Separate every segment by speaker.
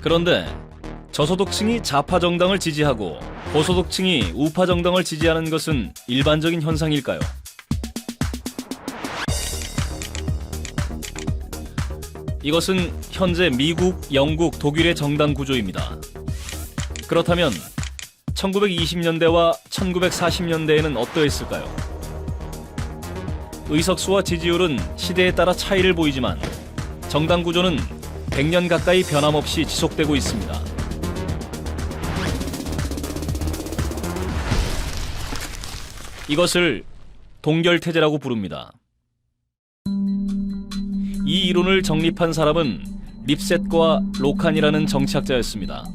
Speaker 1: 그런데 저소득층이 좌파 정당을 지지하고 고소득층이 우파 정당을 지지하는 것은 일반적인 현상일까요? 이것은 현재 미국, 영국, 독일의 정당 구조입니다. 그렇다면 1920년대와 1940년대에는 어떠했을까요? 의석수와 지지율은 시대에 따라 차이를 보이지만 정당 구조는 100년 가까이 변함없이 지속되고 있습니다. 이것을 동결태제라고 부릅니다. 이 이론을 정립한 사람은 립셋과 로칸이라는 정치학자였습니다.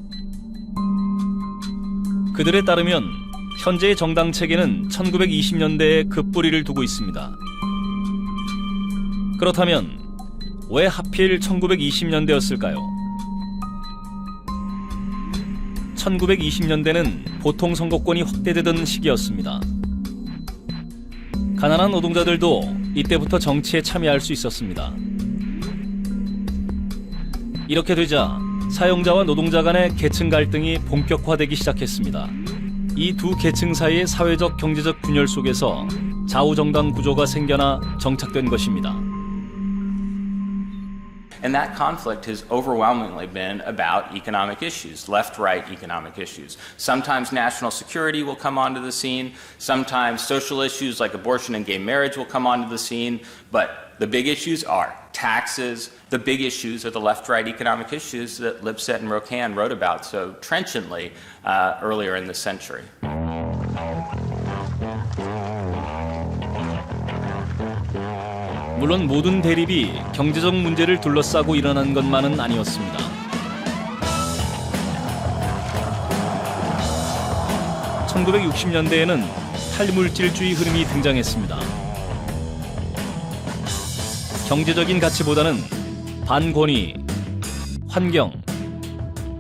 Speaker 1: 그들에 따르면 현재의 정당 체계는 1920년대에 그 뿌리를 두고 있습니다. 그렇다면 왜 하필 1920년대였을까요? 1920년대는 보통 선거권이 확대되던 시기였습니다. 가난한 노동자들도 이때부터 정치에 참여할 수 있었습니다. 이렇게 되자 사용자와 노동자 간의 계층 갈등이 본격화되기 시작했습니다. 이 두 계층 사이의 사회적 경제적 균열 속에서 좌우정당 구조가 생겨나 정착된 것입니다.
Speaker 2: And that conflict has overwhelmingly been about economic issues, left-right economic issues. Sometimes national security will come onto the scene, sometimes social issues like abortion and gay marriage will come onto the scene, but the big issues are taxes. The big issues are the left-right economic issues that Lipset and Rokan wrote about so trenchantly earlier in the century.
Speaker 1: 물론 모든 대립이 경제적 문제를 둘러싸고 일어난 것만은 아니었습니다. (1960년대에는) 탈물질주의 흐름이 등장했습니다. 경제적인 가치보다는 반권위, 환경,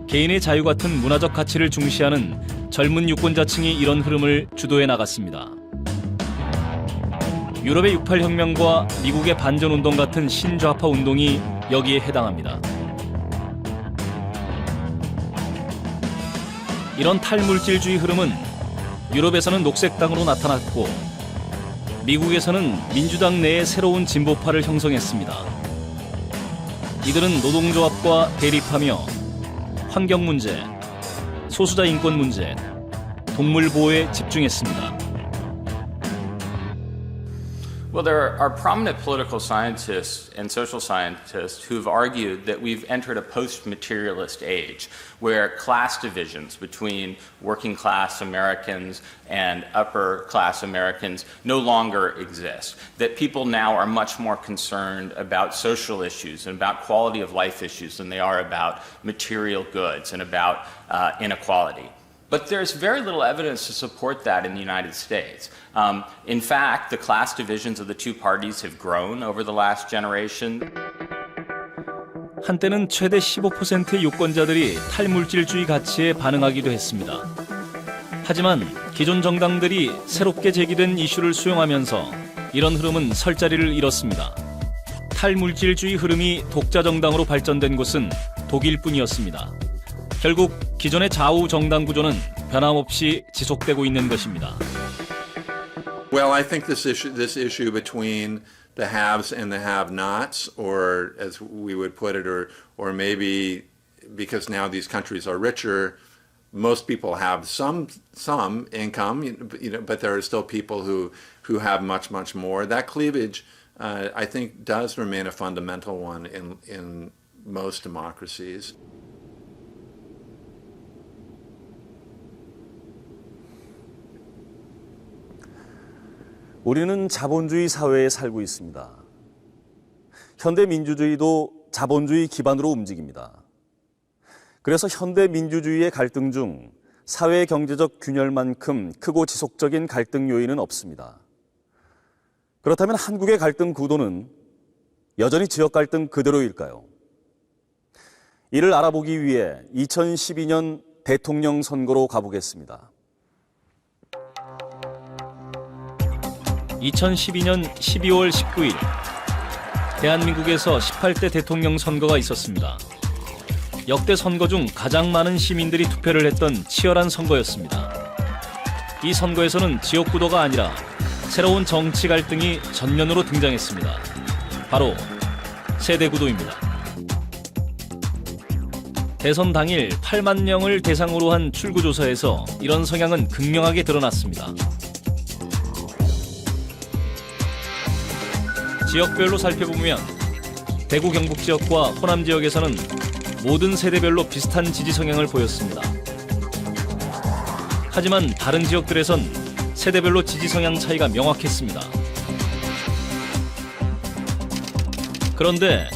Speaker 1: 개인의 자유 같은 문화적 가치를 중시하는 젊은 유권자층이 이런 흐름을 주도해 나갔습니다. 유럽의 68혁명과 미국의 반전운동 같은 신좌파 운동이 여기에 해당합니다. 이런 탈물질주의 흐름은 유럽에서는 녹색당으로 나타났고 미국에서는 민주당 내에 새로운 진보파를 형성했습니다. 이들은 노동조합과 대립하며 환경 문제, 소수자 인권 문제, 동물 보호에 집중했습니다.
Speaker 2: Well, there are prominent political scientists and social scientists who've argued that we've entered a post-materialist age where class divisions between working class Americans and upper class Americans no longer exist. That people now are much more concerned about social issues and about quality of life issues than they are about material goods and about inequality. But there's very little evidence to support that in the United States. In fact, the class divisions of the two parties have grown over the last generation.
Speaker 1: 한때는 최대 15%의 유권자들이 탈물질주의 가치에 반응하기도 했습니다. 하지만 기존 정당들이 새롭게 제기된 이슈를 수용하면서 이런 흐름은 설 자리를 잃었습니다. 탈물질주의 흐름이 독자 정당으로 발전된 곳은 독일뿐이었습니다. 결국 기존의 좌우 정당 구조는 변함없이 지속되고 있는 것입니다.
Speaker 3: Well, I think this issue between the haves and the have-nots, or as we would put it, or maybe because now these countries are richer, most people have some income, but there are still people who have much more. That cleavage, I think, does remain a fundamental one in most democracies.
Speaker 4: 우리는 자본주의 사회에 살고 있습니다. 현대 민주주의도 자본주의 기반으로 움직입니다. 그래서 현대 민주주의의 갈등 중 사회 경제적 균열만큼 크고 지속적인 갈등 요인은 없습니다. 그렇다면 한국의 갈등 구도는 여전히 지역 갈등 그대로일까요? 이를 알아보기 위해 2012년 대통령 선거로 가보겠습니다.
Speaker 1: 2012년 12월 19일 대한민국에서 18대 대통령 선거가 있었습니다. 역대 선거 중 가장 많은 시민들이 투표를 했던 치열한 선거였습니다. 이 선거에서는 지역구도가 아니라 새로운 정치 갈등이 전면으로 등장했습니다. 바로 세대구도입니다. 대선 당일 8만 명을 대상으로 한 출구조사에서 이런 성향은 극명하게 드러났습니다. 지역별로 살펴보면 대구 경북 지역과 호남 지역에서는 모든 세대별로 비슷한 지지 성향을 보였습니다. 하지만 다른 지역들에선 세대별로 지지 성향 차이가 명확했습니다. 그런데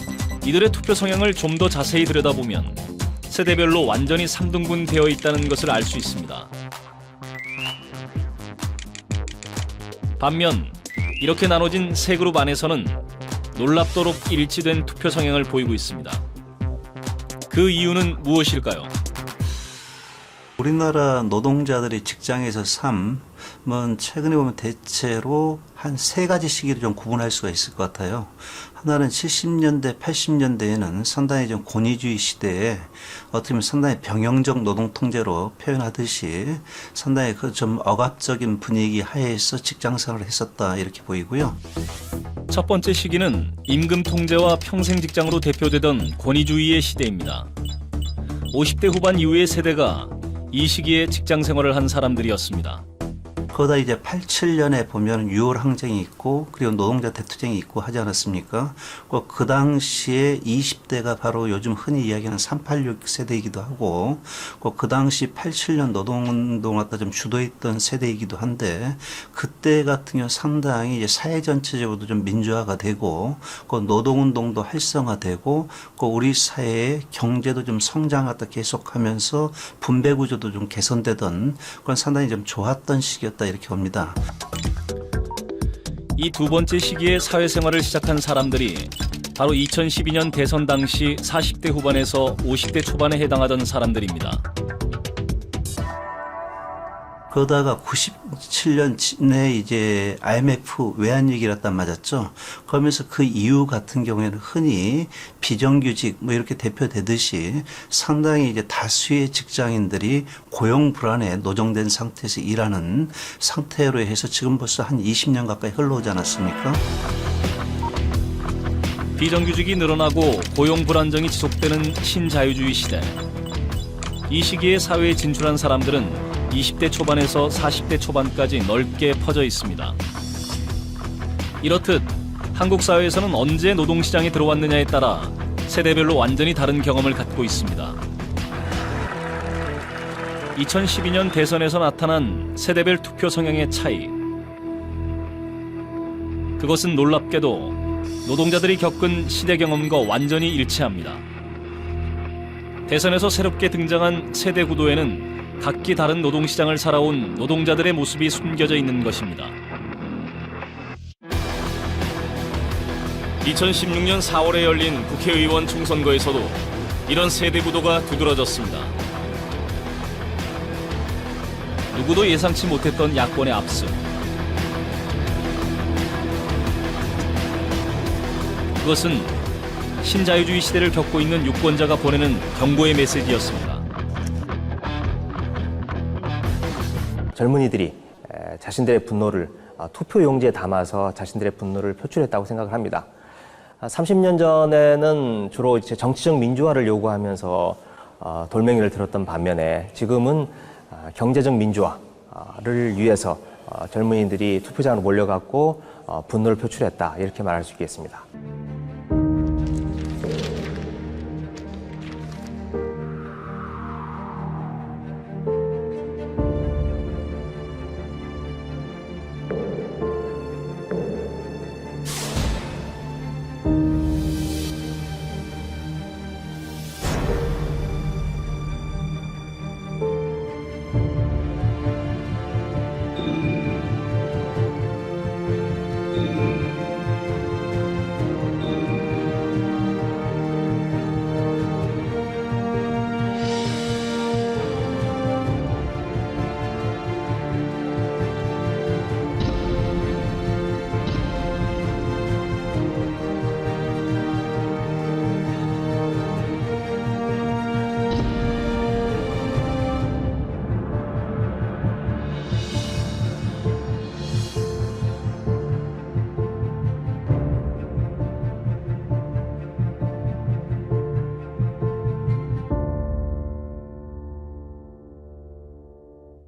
Speaker 1: 이들의 투표 성향을 좀 더 자세히 들여다보면 세대별로 완전히 3등분 되어 있다는 것을 알 수 있습니다. 반면 이렇게 나눠진 세 그룹 안에서는 놀랍도록 일치된 투표 성향을 보이고 있습니다. 그 이유는 무엇일까요?
Speaker 5: 우리나라 노동자들이 직장에서 삶은 최근에 보면 대체로 한 세 가지 시기를 좀 구분할 수가 있을 것 같아요. 하나는 70년대, 80년대에는 상당히 좀 권위주의 시대에 어떻게 보면 상당히 병영적 노동 통제로 표현하듯이 상당히 그 좀 억압적인 분위기 하에서 직장 생활을 했었다 이렇게 보이고요.
Speaker 1: 첫 번째 시기는 임금 통제와 평생 직장으로 대표되던 권위주의의 시대입니다. 50대 후반 이후의 세대가 이 시기에 직장 생활을 한 사람들이었습니다.
Speaker 5: 그러다 이제 87년에 보면 6월 항쟁이 있고 그리고 노동자 대투쟁이 있고 하지 않았습니까? 그 당시에 20대가 바로 요즘 흔히 이야기하는 386 세대이기도 하고 그 당시 87년 노동운동을 갖다 좀 주도했던 세대이기도 한데 그때 같은 경우 상당히 이제 사회 전체적으로도 좀 민주화가 되고 그 노동운동도 활성화되고 그 우리 사회의 경제도 좀 성장 갖다 계속하면서 분배 구조도 좀 개선되던 그건 상당히 좀 좋았던 시기였다. 이렇게 봅니다.
Speaker 1: 이 두 번째 시기에 사회생활을 시작한 사람들이 바로 2012년 대선 당시 40대 후반에서 50대 초반에 해당하던 사람들입니다.
Speaker 5: 그러다가 97년에 이제 IMF 외환위기를 갖다 맞았죠. 그러면서 그 이후 같은 경우에는 흔히 비정규직 뭐 이렇게 대표되듯이 상당히 이제 다수의 직장인들이 고용 불안에 노정된 상태에서 일하는 상태로 해서 지금 벌써 한 20년 가까이 흘러오지 않았습니까?
Speaker 1: 비정규직이 늘어나고 고용 불안정이 지속되는 신자유주의 시대. 이 시기에 사회에 진출한 사람들은 20대 초반에서 40대 초반까지 넓게 퍼져 있습니다. 이렇듯 한국 사회에서는 언제 노동시장에 들어왔느냐에 따라 세대별로 완전히 다른 경험을 갖고 있습니다. 2012년 대선에서 나타난 세대별 투표 성향의 차이. 그것은 놀랍게도 노동자들이 겪은 시대 경험과 완전히 일치합니다. 대선에서 새롭게 등장한 세대 구도에는 각기 다른 노동시장을 살아온 노동자들의 모습이 숨겨져 있는 것입니다. 2016년 4월에 열린 국회의원 총선거에서도 이런 세대 구도가 두드러졌습니다. 누구도 예상치 못했던 야권의 압승. 그것은 신자유주의 시대를 겪고 있는 유권자가 보내는 경고의 메시지였습니다.
Speaker 6: 젊은이들이 자신들의 분노를 투표용지에 담아서 자신들의 분노를 표출했다고 생각을 합니다. 30년 전에는 주로 이제 정치적 민주화를 요구하면서 돌멩이를 들었던 반면에 지금은 경제적 민주화를 위해서 젊은이들이 투표장으로 몰려갔고 분노를 표출했다 이렇게 말할 수 있겠습니다.